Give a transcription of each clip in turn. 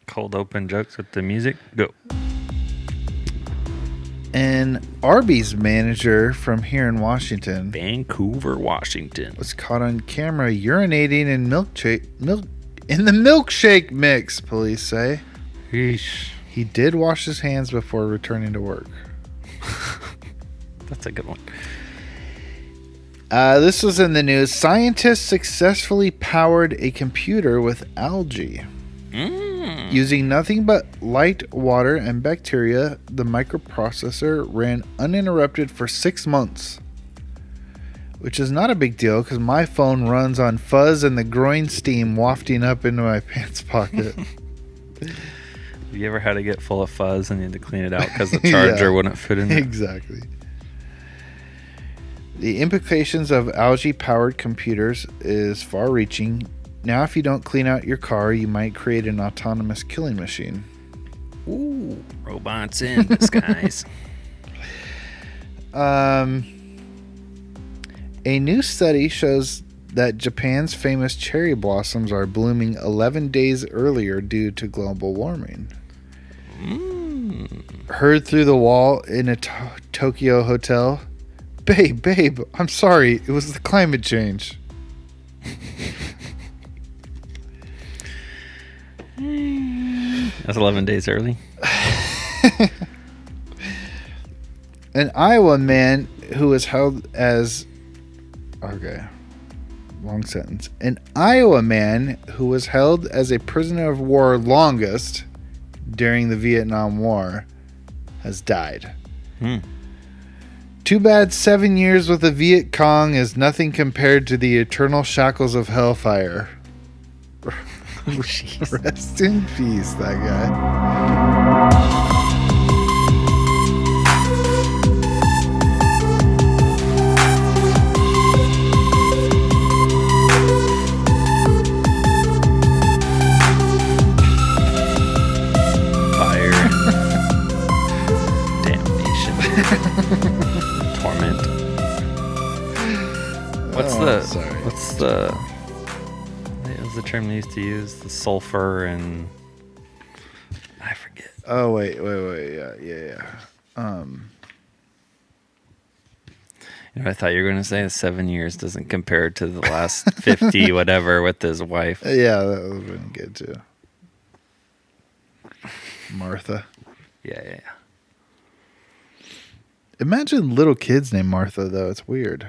Cold open jokes with the music. Go. An Arby's manager from here in Washington Vancouver, Washington. was caught on camera urinating in in the milkshake mix, police say. Yeesh. He did wash his hands before returning to work. That's a good one. This was in the news. Scientists successfully powered a computer with algae. Using nothing but light, water, and bacteria, the microprocessor ran uninterrupted for 6 months. Which is not a big deal because my phone runs on fuzz and the groin steam wafting up into my pants pocket. Have you ever had to get full of fuzz and you had to clean it out because the charger wouldn't fit in there? Exactly. The implications of algae-powered computers is far-reaching. Now, if you don't clean out your car, you might create an autonomous killing machine. Ooh, robots in disguise. A new study shows that Japan's famous cherry blossoms are blooming 11 days earlier due to global warming. Heard through the wall in a Tokyo hotel. Babe, I'm sorry. It was the climate change. That's 11 days early. An Iowa man who was held as... Okay. Long sentence. An Iowa man who was held as a prisoner of war longest during the Vietnam War has died. Too bad 7 years with the Viet Cong is nothing compared to the eternal shackles of hellfire. Rest in peace, that guy. Torment. What's the what was the term they used to use? The sulfur and I forget. Oh wait. Yeah. I thought you were going to say 7 years doesn't compare to the last 50 whatever with his wife. Yeah, that was really good too. Martha. Yeah. Imagine little kids named Martha, though. It's weird.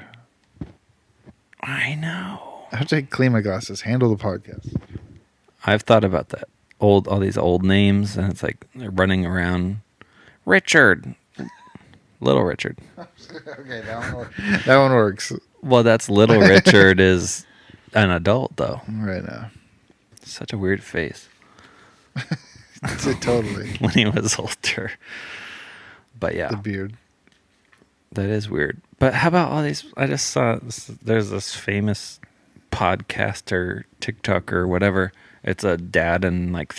I know. I have to clean my glasses. Handle the podcast. I've thought about that. All these old names, and it's like they're running around. Richard. Little Richard. Okay, that one works. Well, that's Little Richard is an adult, though. Right now. Such a weird face. Totally. When he was older. But yeah. The beard. That is weird. But how about all these? I just saw there's this famous podcaster, TikToker, whatever. It's a dad and like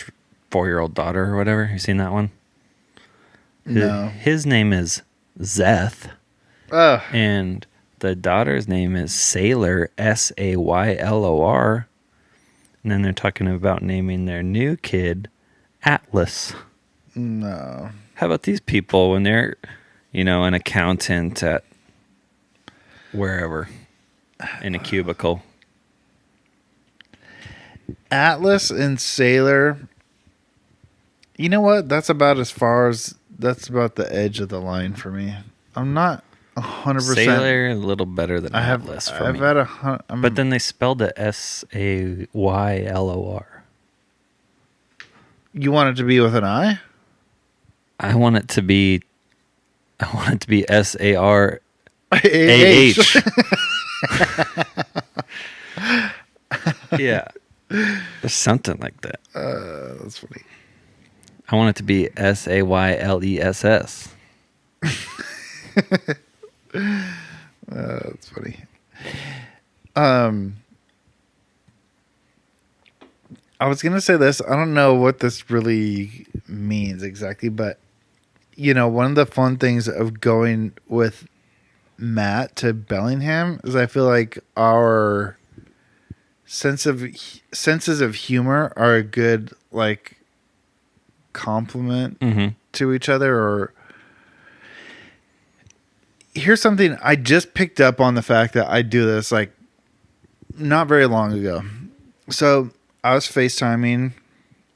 4-year-old daughter or whatever. You seen that one? No. His name is Zeth. Oh. And the daughter's name is Saylor, Saylor. And then they're talking about naming their new kid Atlas. No. How about these people when they're, an accountant at wherever in a cubicle? Atlas and Sailor. You know what? That's about the edge of the line for me. I'm not 100%. Sailor a little better than Atlas for me. But then they spelled it Saylor. You want it to be with an I? I want it to be SARAH. Yeah. There's something like that. That's funny. I want it to be SAYLESS. That's funny. I was going to say this. I don't know what this really means exactly, but one of the fun things of going with Matt to Bellingham is I feel like our senses of humor are a good compliment Mm-hmm. to each other. Or here's something I just picked up on, the fact that I do this like not very long ago. So I was FaceTiming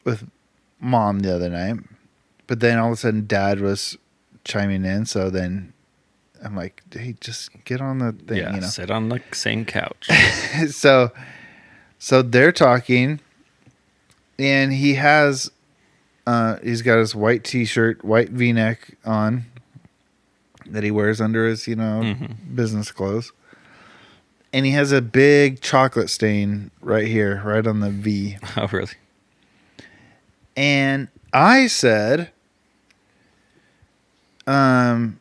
with Mom the other night, but then all of a sudden Dad was chiming in. So then I'm like, hey, just get on the thing, Yeah, sit on the same couch. so they're talking, and he's got his white T-shirt, white V-neck on that he wears under his business clothes, and he has a big chocolate stain right here, right on the V. Oh, really? And I said, you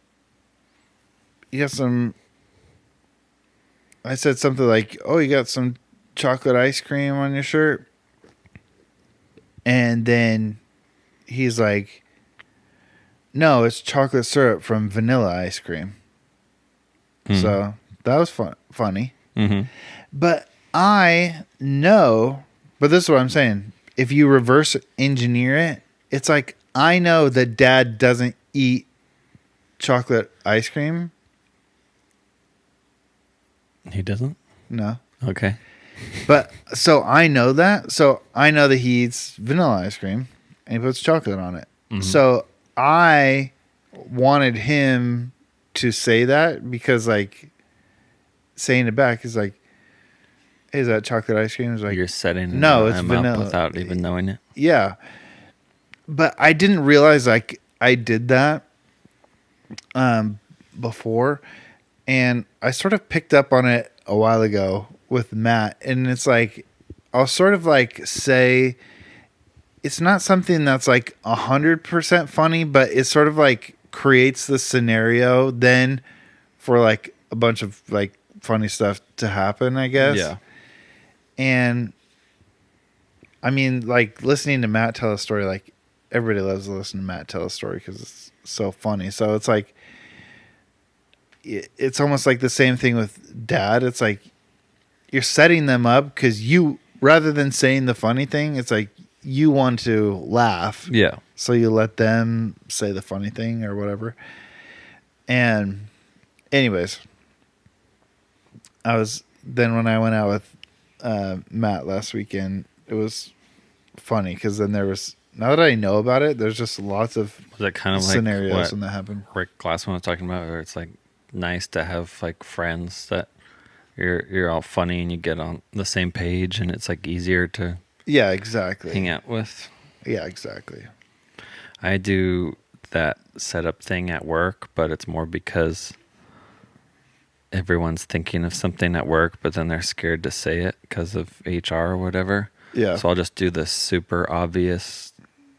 got some. I said something like, "Oh, you got some chocolate ice cream on your shirt," and then he's like, "No, it's chocolate syrup from vanilla ice cream." Mm. So that was funny. Mm-hmm. But I know, but this is what I'm saying. If you reverse engineer it, it's like, I know that Dad doesn't eat chocolate ice cream. He doesn't? No. Okay. But so I know that. So I know that he eats vanilla ice cream and he puts chocolate on it. Mm-hmm. So I wanted him to say that, because like saying it back is like, hey, is that chocolate ice cream? It's like, You're setting no, it's him vanilla up without even knowing it. Yeah. But I didn't realize like I did that before, and I sort of picked up on it a while ago with Matt, and it's like, I'll sort of like say it's not something that's like 100% funny, but it sort of like creates the scenario then for like a bunch of like funny stuff to happen, I guess. Yeah. And I mean, like, listening to Matt tell a story, like, everybody loves to listen to Matt tell a story because it's so funny. So it's like, it's almost like the same thing with Dad. It's like, you're setting them up because you, rather than saying the funny thing, it's like you want to laugh. Yeah. So you let them say the funny thing or whatever. And anyways, when I went out with Matt last weekend, it was funny because then there was, now that I know about it, there's just lots of Was that kind of scenarios like when that happened. Rick Glassman was talking about, where it's like nice to have like friends that you're all funny and you get on the same page, and it's like easier to Yeah, exactly. hang out with. Yeah, exactly. I do that setup thing at work, but it's more because everyone's thinking of something at work, but then they're scared to say it because of HR or whatever. Yeah. So I'll just do this super obvious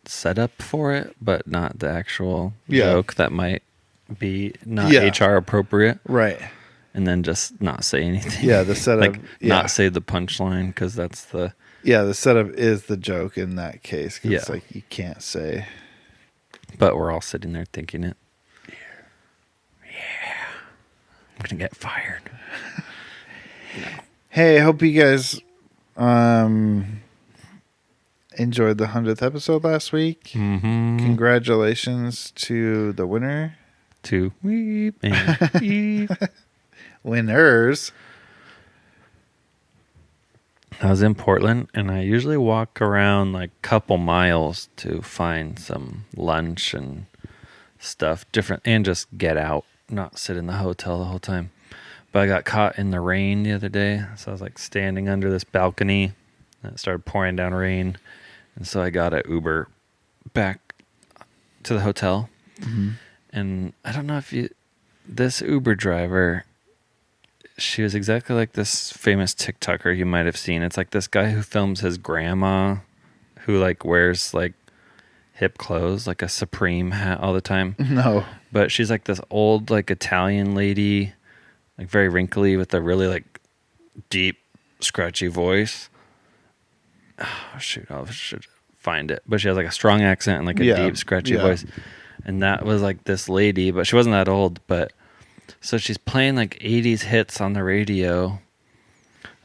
setup for it, but not the actual joke that might be not HR appropriate. Right. And then just not say anything. Yeah, the setup. Like not say the punchline, because that's the... Yeah, the setup is the joke in that case. 'Cause it's Yeah. like you can't say. But we're all sitting there thinking it. Yeah. I'm going to get fired. No. Hey, I hope you guys enjoyed the 100th episode last week. Mm-hmm. Congratulations to the winner. To weep and weep. Winners. I was in Portland, and I usually walk around like a couple miles to find some lunch and stuff different, and just get out, not sit in the hotel the whole time. But I got caught in the rain the other day, so I was like standing under this balcony, and it started pouring down rain, and so I got an Uber back to the hotel. Mm-hmm. And I don't know if this Uber driver, she was exactly like this famous TikToker you might have seen. It's like this guy who films his grandma, who like wears like hip clothes, like a Supreme hat all the time. No. But she's like this old like Italian lady, like very wrinkly with a really like deep, scratchy voice. Oh, shoot, I should find it. But she has like a strong accent and like a deep, scratchy voice. And that was like this lady, but she wasn't that old. But so she's playing like 80s hits on the radio.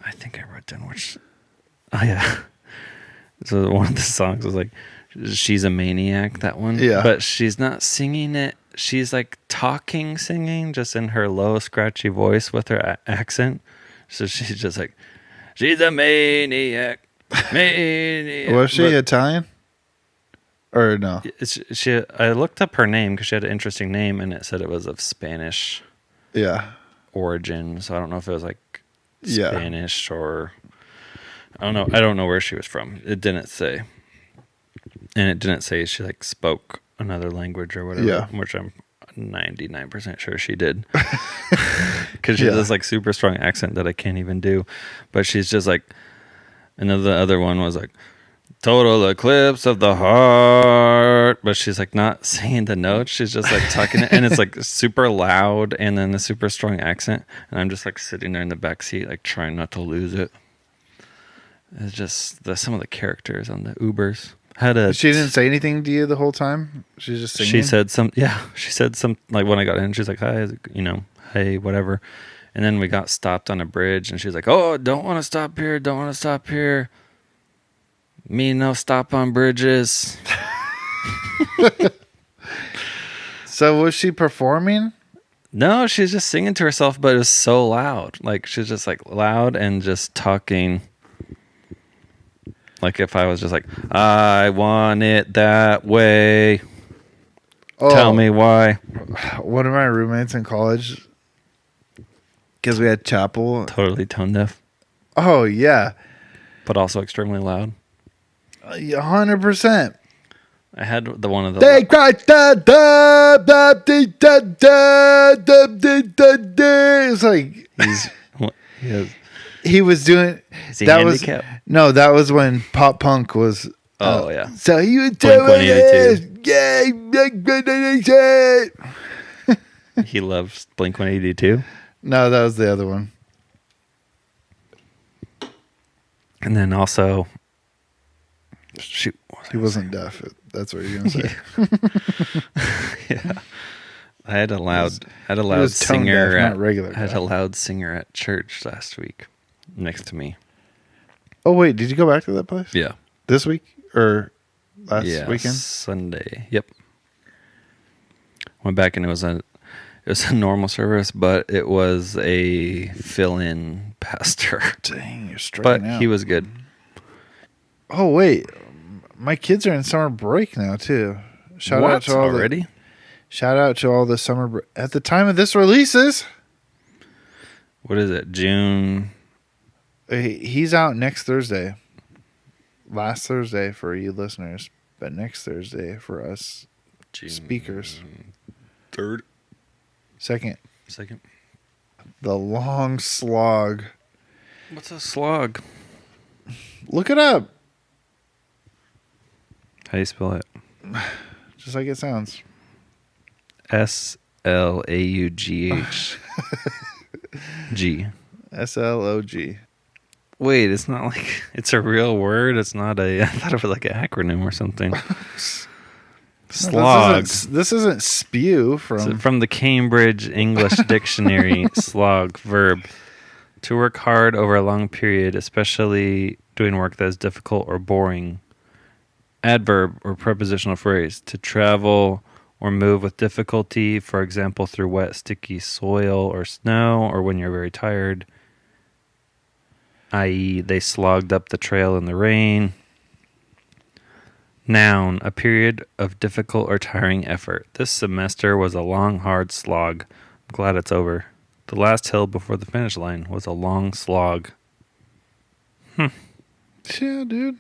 I think I wrote down which. Oh, yeah. So one of the songs was like, She's a Maniac, that one. Yeah. But she's not singing it. She's like talking, singing, just in her low, scratchy voice with her accent. So she's just like, she's a maniac. Maniac. Was she Italian? Or no? I looked up her name because she had an interesting name, and it said it was of Spanish Yeah. origin. So I don't know if it was like Yeah. Spanish or I don't know. I don't know where she was from. It didn't say, and it didn't say she like spoke another language or whatever. Yeah. Which I'm 99% sure she did, because she has this like super strong accent that I can't even do. But she's just like, and then the other one was like, total eclipse of the heart, but she's like not singing the notes. She's just like tucking it, and it's like super loud, and then a super strong accent. And I'm just like sitting there in the back seat, like trying not to lose it. It's just some of the characters on the Ubers She didn't say anything to you the whole time. She's just singing. She said some. Yeah, she said some. Like when I got in, she's like, "Hi, hey, whatever." And then we got stopped on a bridge, and she's like, "Oh, don't want to stop here. Don't want to stop here. Me no stop on bridges." So was she performing? No, she's just singing to herself, but it was so loud. Like she's just like loud and just talking. Like if I was just like, I want it that way. Oh, Tell me why. One of my roommates in college, because we had chapel. Totally tone deaf, Oh yeah, but also extremely loud. 100%. I had the one of the. They cried it's like he was doing. Is he That was handicapped? no. That was when pop punk was. Oh yeah. So you would Blink-182. yeah, Blink-182. He loves Blink-182. No, that was the other one. And then also, shoot, He wasn't deaf. That's what you're gonna say. yeah. I had a loud was tone singer. deaf, not regular I had deaf. a loud singer at church last week, next to me. Oh wait, did you go back to that place Yeah. this week or last Yeah. weekend? Sunday. Yep. Went back and it was a normal service, but it was a fill-in pastor. Dang, you're But striking out. he was good. Oh wait, my kids are in summer break now too. Shout out to all already? Shout out to all the summer at the time of this releases. What is it? June. He's out next Thursday. Last Thursday for you listeners, but next Thursday for us June speakers. 3rd. Second. The Long Slog. What's a slog? Look it up. How do you spell it? Just like it sounds. SLAUGH. G. SLOG. Wait, it's not like it's a real word. It's not a. I thought it was like an acronym or something. Slog. This isn't spew from. From the Cambridge English Dictionary. Slog, verb. To work hard over a long period, especially doing work that is difficult or boring. Adverb or prepositional phrase. To travel or move with difficulty, for example, through wet, sticky soil or snow, or when you're very tired, i.e., they slogged up the trail in the rain. Noun, a period of difficult or tiring effort. This semester was a long, hard slog. I'm glad it's over. The last hill before the finish line was a long slog. Yeah, dude.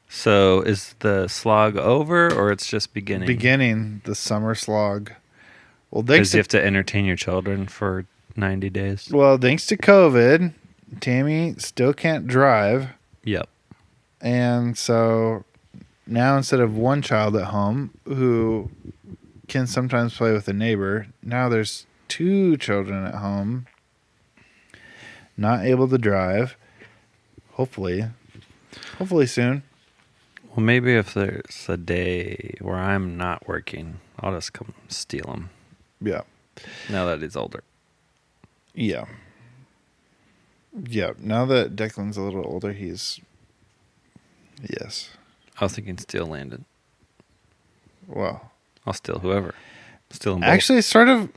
So is the slog over, or it's just beginning? Beginning the summer slog. Well, Because you have to entertain your children for 90 days. Well, thanks to COVID, Tammy still can't drive. Yep. And so now instead of one child at home who can sometimes play with a neighbor, now there's two children at home not able to drive. Hopefully soon. Well, maybe if there's a day where I'm not working, I'll just come steal him. Yeah. Now that he's older. Yeah. Yeah. Now that Declan's a little older, he's. Yes. I was thinking steal Landon. Well, I'll steal whoever. Steal them both. actually, it's sort of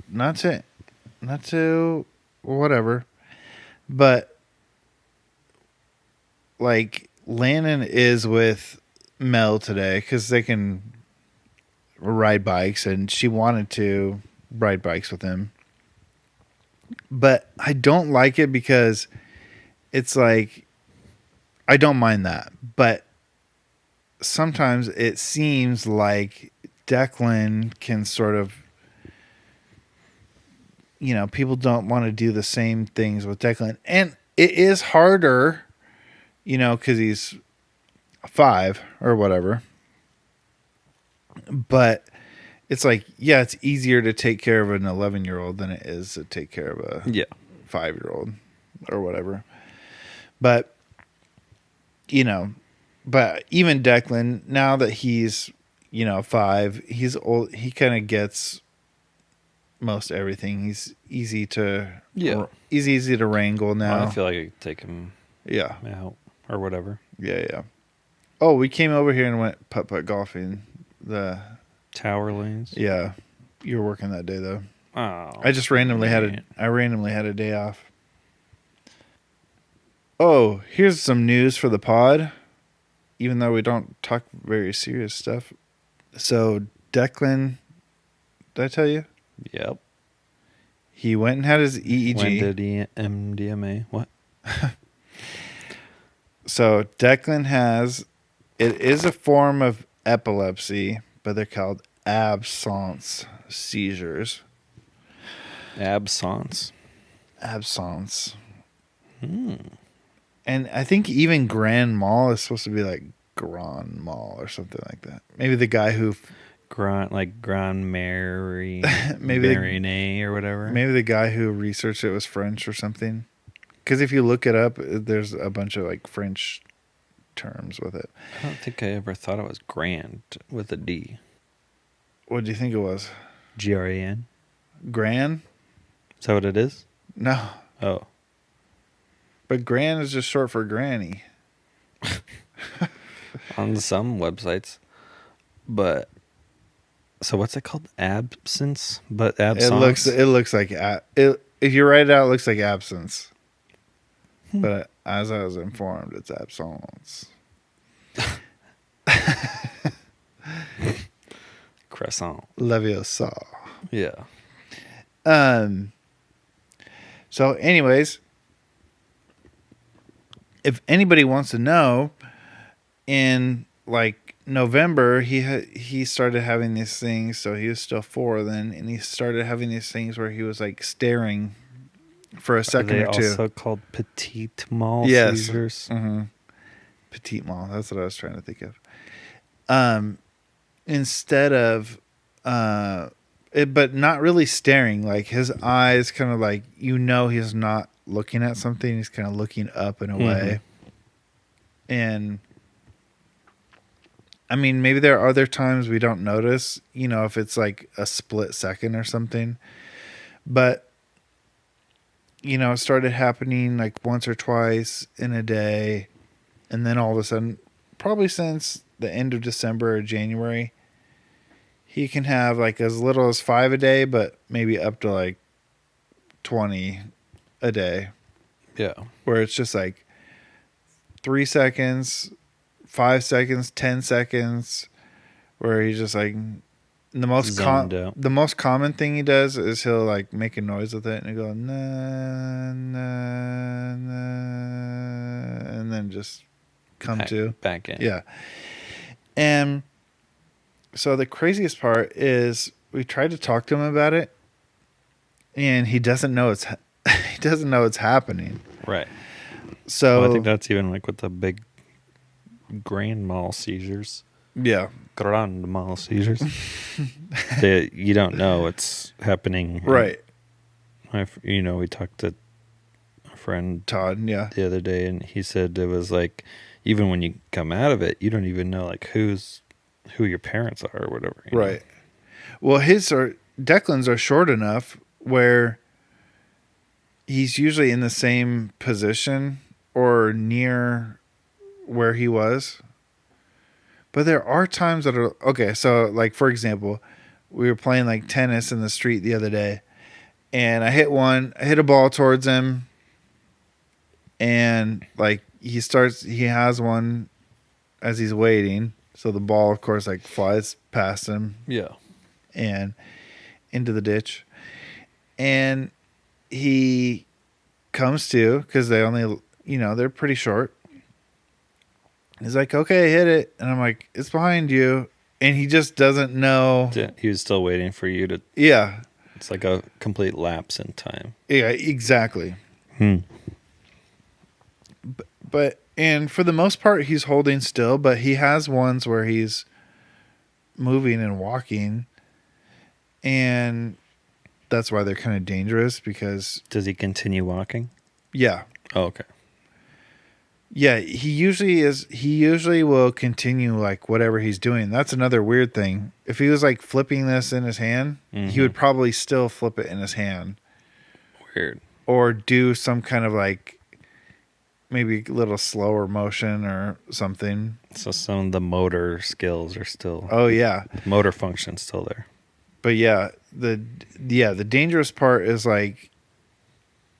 not to whatever, but like Landon is with Mel today because they can ride bikes, and she wanted to ride bikes with him. But I don't like it because it's like I don't mind that, but sometimes it seems like Declan can sort of, people don't want to do the same things with Declan, and it is harder, because he's 5 or whatever. But it's like, yeah, it's easier to take care of an 11-year-old than it is to take care of a 5-year-old or whatever. But, but even Declan, now that he's, 5, he's old, he kind of gets most everything. He's easy to, he's easy to wrangle now. I feel like I could take him out or whatever. Yeah. Oh, we came over here and went putt-putt golfing. The Tower lanes. Yeah. You were working that day though. Oh. I just randomly had a day off. Oh, here's some news for the pod. Even though we don't talk very serious stuff. So Declan, did I tell you? Yep. He went and had his EEG. When did he MDMA? What? So Declan it is a form of epilepsy, but they're called absence seizures. Absence. And I think even Gran Mall is supposed to be like Gran Mall or something like that. Maybe the guy who Gran Mary maybe Marine or whatever. Maybe the guy who researched it was French or something. Because if you look it up, there's a bunch of like French terms with it. I don't think I ever thought it was grand with a D. What do you think it was? Gran? Gran? Is that what it is? No. Oh. But Gran is just short for granny. On some websites. But so what's it called? Absence? But absence? It looks like if you write it out, it looks like absence. But as I was informed, it's absence. Croissant. Leviosa. Yeah. So anyways, if anybody wants to know, in like November, he started having these things. So he was still 4 then, and he started having these things where he was like staring for a second or two. Also called petite mal seizures. Mm-hmm. Petite mal. That's what I was trying to think of. Instead of, but not really staring. Like his eyes, kind of like he's not looking at something. He's kind of looking up and away. And I mean, maybe there are other times we don't notice. If it's like a split second or something. But it started happening like once or twice in a day. And then all of a sudden, probably since the end of December or January, he can have like as little as 5 a day, but maybe up to like 20 a day. Yeah. Where it's just like 3 seconds, 5 seconds, 10 seconds, where he's just like the most common thing he does is he'll like make a noise with it and he'll go na na na, and then just come back in. Yeah. And so the craziest part is we tried to talk to him about it, and he doesn't know it's happening. Right. So I think that's even like with the big grand mal seizures. Yeah. Grand mal seizures. You don't know it's happening. Right. We talked to a friend Todd, the other day, and he said it was like even when you come out of it, you don't even know like who your parents are or whatever. Right. Well, Declan's are short enough where he's usually in the same position or near where he was. But there are times that are okay. So, like for example, we were playing like tennis in the street the other day, and I hit a ball towards him, and like he has one as he's waiting. So the ball, of course, like flies past him. Yeah. And into the ditch, and he comes to because they only, they're pretty short. He's like, okay, hit it. And I'm like, it's behind you. And he just doesn't know. He was still waiting for you to. Yeah. It's like a complete lapse in time. Yeah, exactly. Hmm. And for the most part, he's holding still, but he has ones where he's moving and walking. And that's why they're kind of dangerous because. Does he continue walking? Yeah. Oh, okay. Yeah, he usually will continue like whatever he's doing. That's another weird thing. If he was like flipping this in his hand, he would probably still flip it in his hand. Weird. Or do some kind of like maybe a little slower motion or something. So some of the motor skills are still. Oh yeah. Motor function's still there. But the dangerous part is like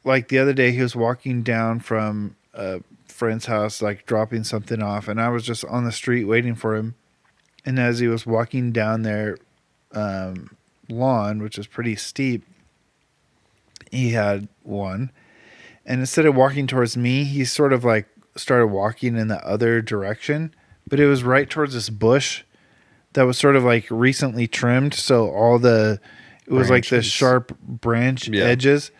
the other day he was walking down from a friend's house, like dropping something off, and I was just on the street waiting for him. And as he was walking down their lawn, which is pretty steep, he had one. And instead of walking towards me, he sort of like started walking in the other direction, but it was right towards this bush that was sort of like recently trimmed. So it was like the sharp branch edges.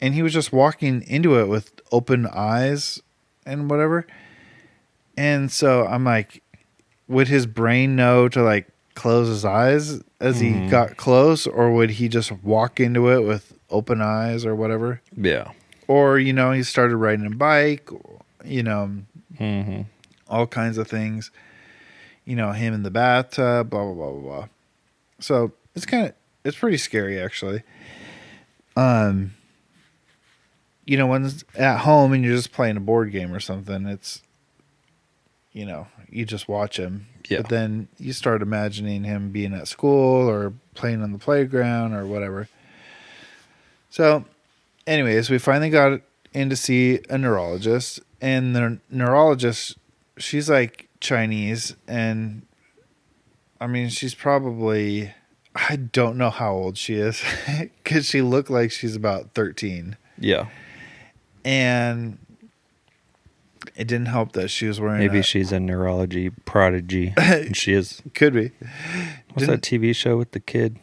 And he was just walking into it with open eyes and whatever. And so I'm like, would his brain know to like close his eyes as he got close, or would he just walk into it with open eyes or whatever? Yeah. Or, he started riding a bike, all kinds of things, him in the bathtub, blah, blah, blah, blah, blah. So it's pretty scary actually. When it's at home and you're just playing a board game or something, it's, you just watch him. Yeah. But then you start imagining him being at school or playing on the playground or whatever. So, anyways, we finally got in to see a neurologist. And the neurologist, she's like Chinese. And, I mean, she's probably, I don't know how old she is. Because she looked like she's about 13. Yeah. And it didn't help that she was wearing. Maybe she's a neurology prodigy. And she is. Could be. What's that TV show with the kid?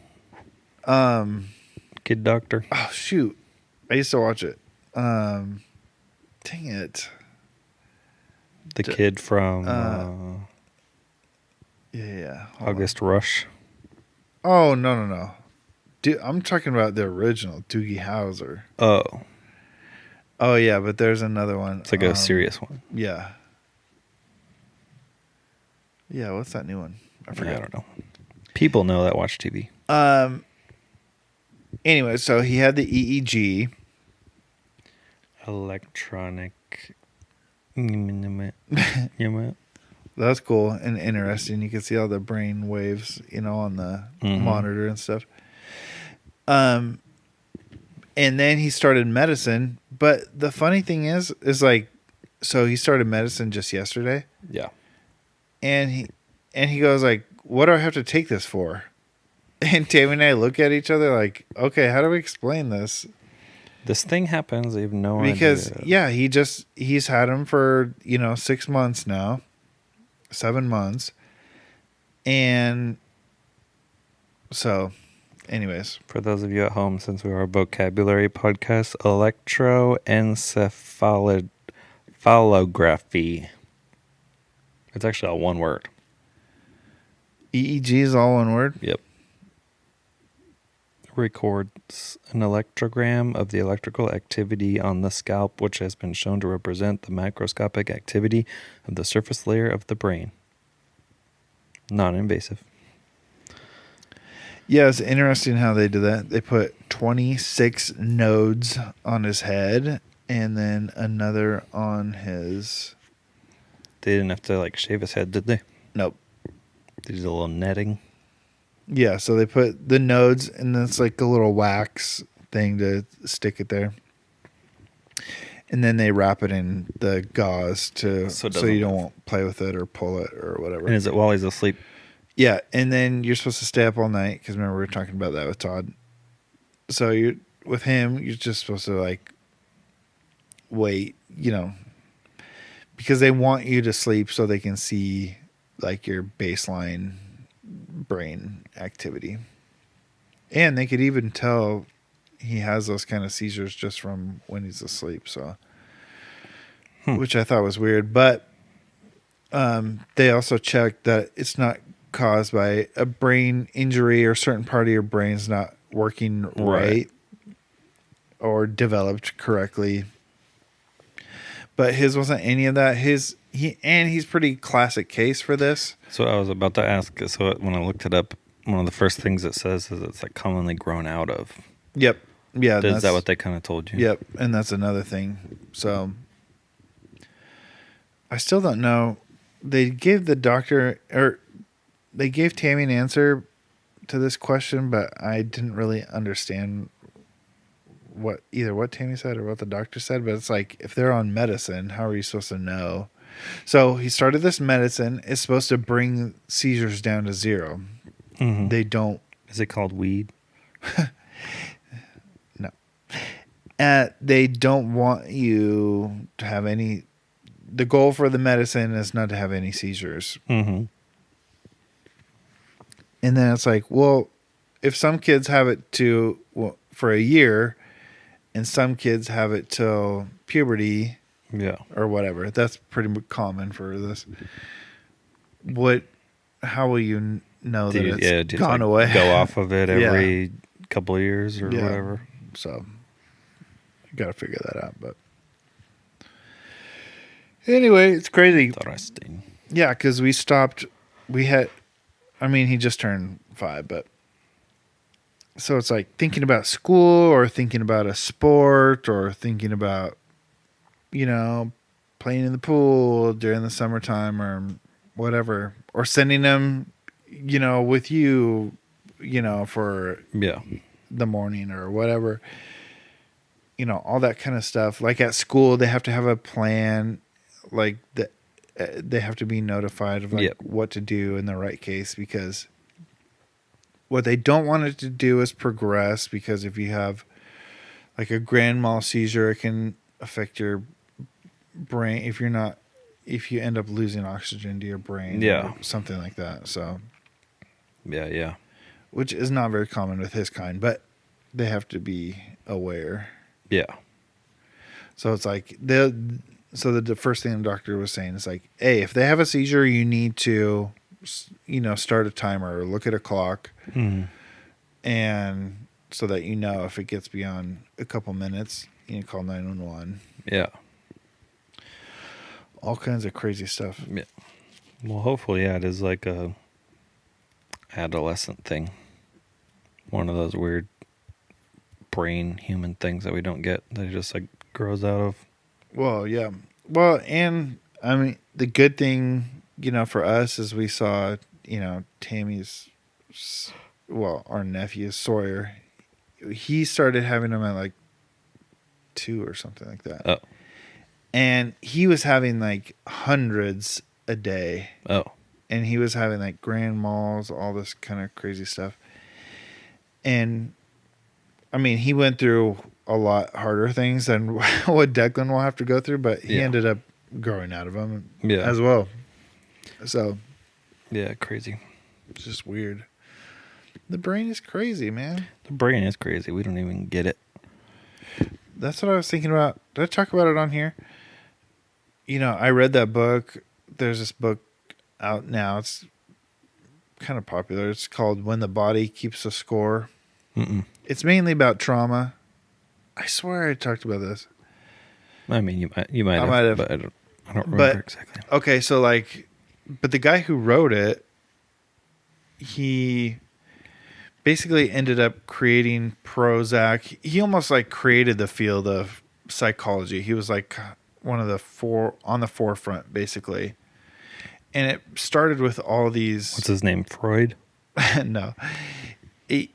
Kid Doctor. Oh shoot! I used to watch it. Dang it. The kid from August Rush. Oh no! Dude, I'm talking about the original Doogie Howser. Oh yeah, but there's another one. It's like a serious one. Yeah. Yeah, what's that new one? I forgot. I don't know. People know that watch TV. Anyway, so he had the EEG. Electronic. That's cool and interesting. You can see all the brain waves, on the monitor and stuff. And then he started medicine. But the funny thing is like, so he started medicine just yesterday. Yeah. And he goes like, what do I have to take this for? And Tammy and I look at each other like, okay, how do we explain this? This thing happens. I have no idea. Because, he's had him for, 6 months now. 7 months. And so, anyways. For those of you at home, since we are a vocabulary podcast, electroencephalography. It's actually all one word. EEG is all one word? Yep. Records an electrogram of the electrical activity on the scalp, which has been shown to represent the macroscopic activity of the surface layer of the brain. Non-invasive. Yeah, it's interesting how they do that. They put 26 nodes on his head and then another on his They didn't have to like shave his head, did they? Nope. They did a little netting. Yeah, so they put the nodes, and then it's like a little wax thing to stick it there. And then they wrap it in the gauze so you don't won't play with it or pull it or whatever. And is it while he's asleep? Yeah, and then you're supposed to stay up all night because remember we were talking about that with Todd. So with him, you're just supposed to like wait, because they want you to sleep so they can see like your baseline brain activity. And they could even tell he has those kind of seizures just from when he's asleep. So, which I thought was weird, but they also checked that it's not caused by a brain injury or a certain part of your brain's not working right or developed correctly. But his wasn't any of that. He's pretty classic case for this. So I was about to ask. So when I looked it up, one of the first things it says is it's like commonly grown out of. Yep. Yeah. Is that what they kind of told you? Yep. And that's another thing. So I still don't know. They gave the doctor they gave Tammy an answer to this question, but I didn't really understand what Tammy said or what the doctor said. But it's like, if they're on medicine, how are you supposed to know? So he started this medicine. It's supposed to bring seizures down to 0. Mm-hmm. They don't. Is it called weed? No. They don't want you to have any. The goal for the medicine is not to have any seizures. Mm-hmm. And then it's like, well, if some kids have it for a year, and some kids have it till puberty, or whatever. That's pretty common for this. How will you know that it's gone away? Go off of it every couple of years or whatever. So you got to figure that out. But anyway, it's crazy. Interesting. Yeah, because we stopped. He just turned 5, but so it's like thinking about school or thinking about a sport or thinking about, playing in the pool during the summertime or whatever, or sending them, with you, for the morning or whatever, all that kind of stuff. Like at school, they have to have a plan, like they have to be notified of what to do in the right case, because what they don't want it to do is progress, because if you have like a grand mal seizure, it can affect your brain if you end up losing oxygen to your brain, or something like that. So which is not very common with his kind, but they have to be aware. So it's like the first thing the doctor was saying is like, hey, if they have a seizure, you need to start a timer or look at a clock, and so that if it gets beyond a couple minutes, you call 911. All kinds of crazy stuff. Yeah. Well, hopefully, it is like a adolescent thing. One of those weird brain human things that we don't get, that it just like grows out of. Well, yeah. Well, and I mean, the good thing, for us is we saw, Tammy's, our nephew Sawyer, he started having them at like 2 or something like that. Oh. And he was having like hundreds a day. Oh. And he was having like grand malls, all this kind of crazy stuff. And I mean, he went through a lot harder things than what Declan will have to go through, but he ended up growing out of them as well. So. Yeah, crazy. It's just weird. The brain is crazy, man. The brain is crazy. We don't even get it. That's what I was thinking about. Did I talk about it on here? I read that book. There's this book out now. It's kind of popular. It's called When the Body Keeps a Score. Mm-mm. It's mainly about trauma. I swear I talked about this. I mean, you might have, but I don't remember exactly. Okay, so but the guy who wrote it, he basically ended up creating Prozac. He almost like created the field of psychology. He was like one of the on the forefront, basically. and it started with all these. What's his name? Freud? No, he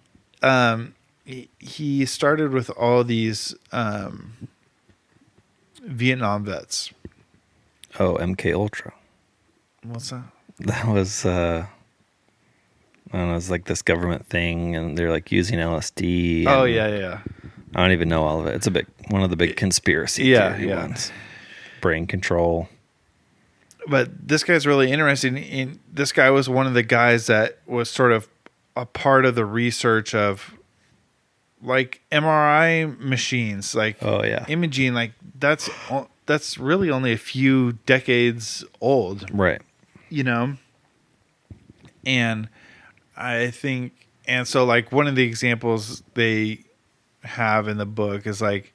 started with all these Vietnam vets. Oh, MK Ultra. What's that? That was I don't know, it was like this government thing, and they're like using LSD. Oh yeah. I don't even know all of it. It's one of the big conspiracy theory ones. Brain control. But this guy's really interesting. This guy was one of the guys that was sort of a part of the research of like MRI machines, like imaging. Like that's really only a few decades old, right? You know, and I think, and so like one of the examples they have in the book is like,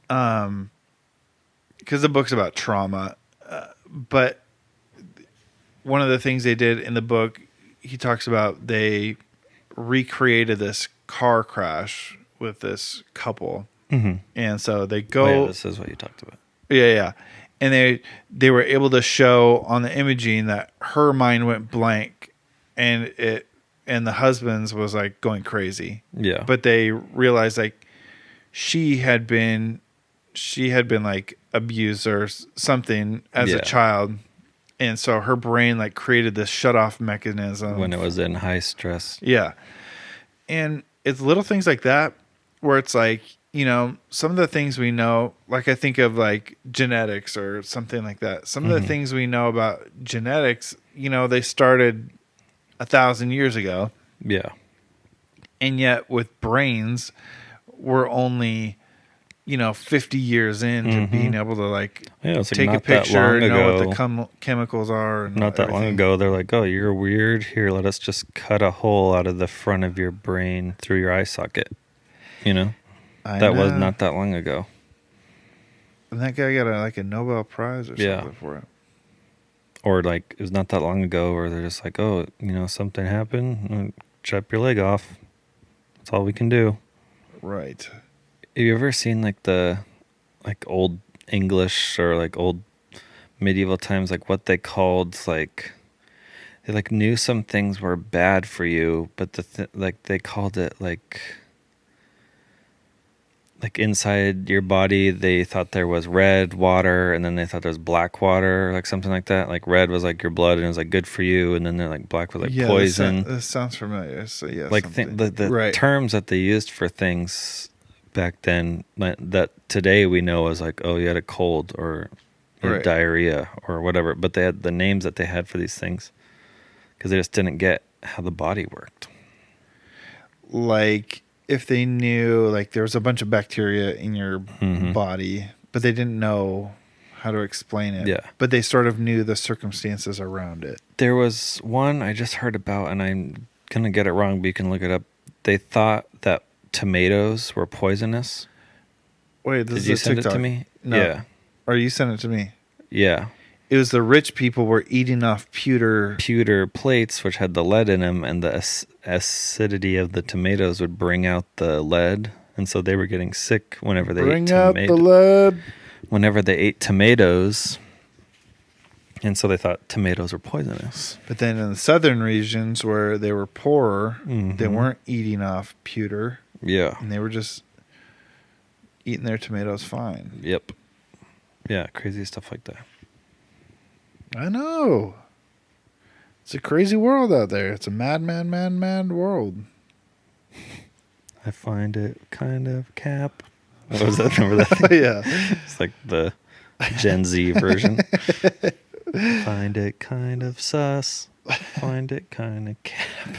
because the book's about trauma. But one of the things they did in the book, he talks about they recreated this car crash with this couple. Mm-hmm. And so they go... Oh, yeah, this is what you talked about. Yeah. And they were able to show on the imaging that her mind went blank and the husband's was like going crazy. Yeah. But they realized like she had been like abused or something as a child, and so her brain like created this shut off mechanism when it was in high stress. Yeah, and it's little things like that where it's like, you know, some of the things we know, like I think of like genetics or something like that. Some of the things we know about genetics, you know, they started 1,000 years ago. Yeah, and yet with brains, we're only, you know, 50 years into being able to like take a picture, know what the chemicals are. And not that long ago, they're like, "Oh, you're weird. Here, let us just cut a hole out of the front of your brain through your eye socket." You know, that was not that long ago. And that guy got a Nobel Prize or something for it. Or like it was not that long ago where they're just like, "Oh, you know, something happened. Chop your leg off. That's all we can do." Right. Have you ever seen like the old English or like old medieval times, like what they called like they like knew some things were bad for you, but like they called it like inside your body they thought there was red water, and then they thought there was black water, like something like that. Like red was like your blood and it was like good for you, and then they're like black was like poison. This sounds familiar. So yeah, like the terms that they used for things back then that today we know as like, oh, you had a cold or you had diarrhea or whatever, but they had the names that they had for these things because they just didn't get how the body worked. Like if they knew like there was a bunch of bacteria in your body, but they didn't know how to explain it. Yeah. But they sort of knew the circumstances around it. There was one I just heard about, and I'm going to get it wrong, but you can look it up. They thought that tomatoes were poisonous. Wait, did you send it to me? No. Yeah. Or you sent it to me? Yeah. It was the rich people were eating off pewter plates, which had the lead in them, and the acidity of the tomatoes would bring out the lead, and so they were getting sick whenever they ate out the lead. Whenever they ate tomatoes, and so they thought tomatoes were poisonous. But then in the southern regions where they were poorer, they weren't eating off pewter. Yeah. And they were just eating their tomatoes fine. Yep. Yeah, crazy stuff like that. I know. It's a crazy world out there. It's a mad world. I find it kind of cap. What was that? Remember that thing? Yeah. It's like the Gen Z version. Find it kind of sus. Find it kind of cap.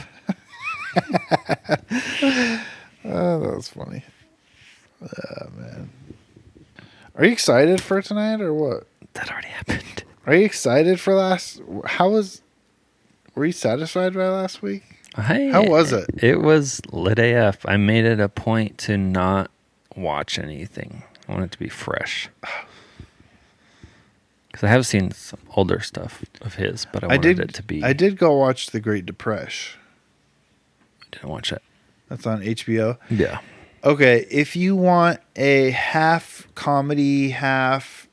Oh, that was funny. Oh, man. Are you excited for tonight or what? That already happened. Are you excited for were you satisfied by last week? How was it? It was lit AF. I made it a point to not watch anything. I want it to be fresh. Because I have seen some older stuff of his, but I wanted it to be... I did go watch The Great Depression. I didn't watch it. That's on HBO? Yeah. Okay, if you want a half comedy, half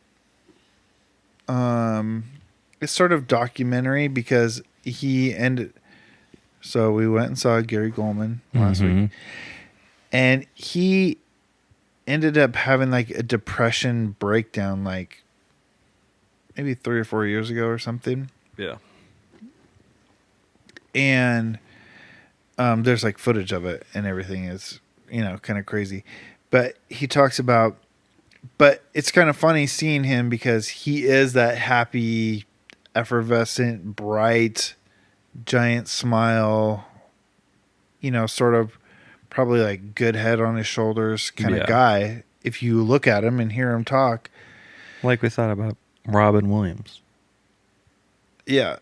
it's sort of documentary because he ended. So we went and saw Gary Goldman last week, and he ended up having like a depression breakdown, like maybe 3 or 4 years ago or something. Yeah. And there's like footage of it and everything is, kind of crazy. But he talks about, but it's kind of funny seeing him because he is that happy, effervescent, bright, giant smile, sort of probably like good head on his shoulders kind of guy. If you look at him and hear him talk. Like we thought about Robin Williams. Yeah.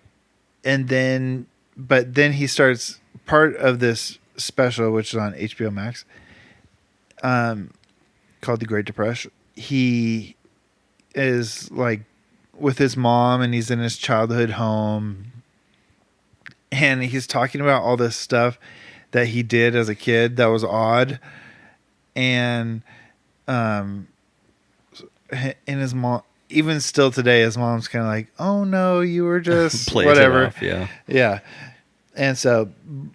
And then, but then he starts part of this special, which is on HBO Max, called The Great Depression. He is like with his mom and he's in his childhood home. And he's talking about all this stuff that he did as a kid that was odd. And his mom, even still today, his mom's kind of like, "Oh no, you were just whatever." Off, yeah. Yeah. And so,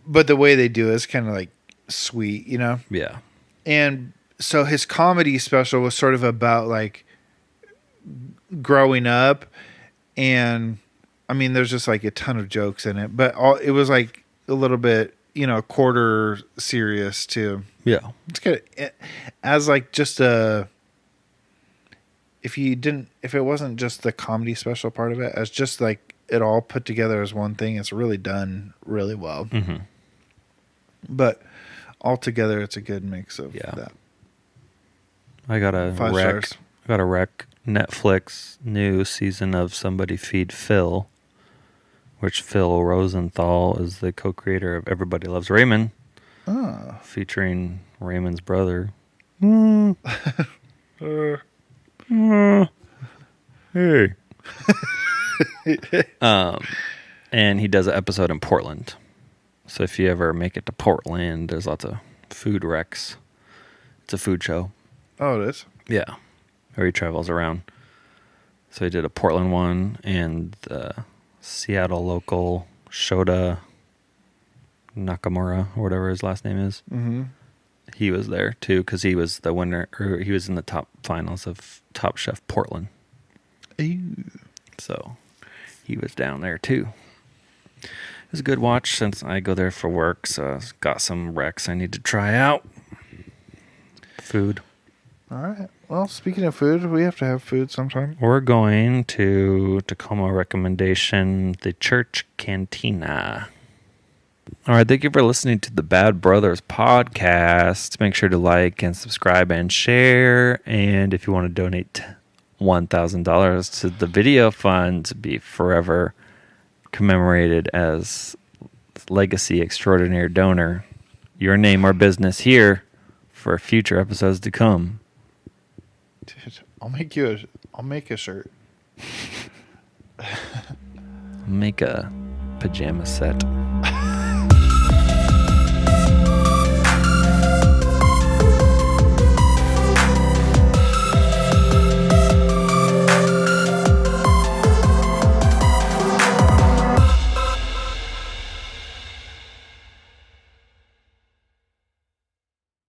but the way they do it is kind of like sweet, Yeah. And so his comedy special was sort of about like growing up, and I mean, there's just like a ton of jokes in it, but it was like a little bit, quarter serious too. Yeah. It's good as like just if it wasn't just the comedy special part of it, as just like it all put together as one thing, it's really done really well. Mm-hmm. But altogether, it's a good mix of that. I got a 5 stars. Netflix new season of Somebody Feed Phil, which Phil Rosenthal is the co-creator of Everybody Loves Raymond, featuring Raymond's brother. Hey. And he does an episode in Portland. So if you ever make it to Portland, there's lots of food wrecks. It's a food show. Oh, it is? Yeah. Where he travels around. So he did a Portland one and the Seattle local Shota Nakamura, or whatever his last name is. Mm-hmm. He was there too because he was the winner, or he was in the top finals of Top Chef Portland. Ew. So he was down there too. It was a good watch since I go there for work, so I got some recs I need to try out. Food. All right. Well, speaking of food, we have to have food sometime. We're going to Tacoma recommendation, the Church Cantina. All right, thank you for listening to the Bad Brothers podcast. Make sure to like and subscribe and share. And if you want to donate $1,000 to the video fund to be forever commemorated as Legacy Extraordinary Donor, your name or business here for future episodes to come. Dude, I'll make a shirt. Make a pajama set.